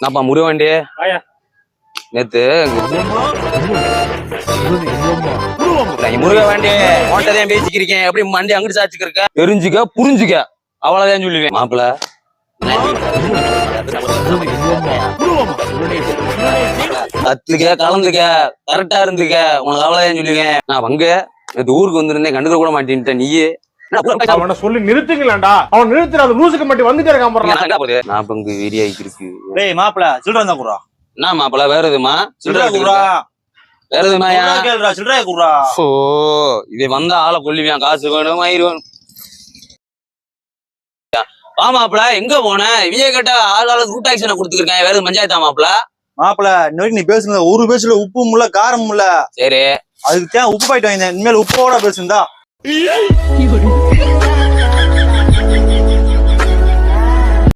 என்னப்பா முருகண்டி நேத்து முருக வேண்டி ஓட்டதையும் பேசிக்கிறேன் எப்படி மண்டி அங்கிட்டு சாச்சுக்க தெரிஞ்சுக்க புரிஞ்சுக்க அவ்வளவுதான் சொல்லுவேன் மாப்பிள்ள கத்துக்க கலந்துக்க கரெக்டா இருந்துக்க உனக்கு அவ்வளவுதான் சொல்லுவேன். நான் வங்க நேற்று ஊருக்கு வந்திருந்தேன் கண்டுக்க கூட மாட்டேன்ட்டேன் நீயே அவனை சொல்லி நிறுத்துங்களா அவன் நிறுத்துற அந்த லூசுக்கு மட்டும் வந்துட்டே இருக்கான். நான் பங்கு வெறியாக்கி இருக்கு. டேய் மாப்பிள சில்லற தான் குறா. என்ன மாப்பிள வேற எதுமா சில்லற குறா வேற எதுமாயா கேளுடா சில்லற குறா. ஓ இவன் வந்தா ஆளை கொல்லுவான் காசு வேணும் ஆயிரம் வா மாப்பிள எங்க போன இவைய கேட்டா ஆளாளுக்கு ரூட் ஆக்ஷனை கொடுத்துருக்கேன் வேற பஞ்சாயத்தா மாப்பிள. மாப்பிள இன்னைக்கு நீ பேசுனது ஒரு பேச்சுல உப்பும் இல்ல காரமும் இல்ல. சரி அதுக்கு தான் உப்பு பாயிட்டு வாங்கினேன் இனிமேல் உப்போட பேசுந்தா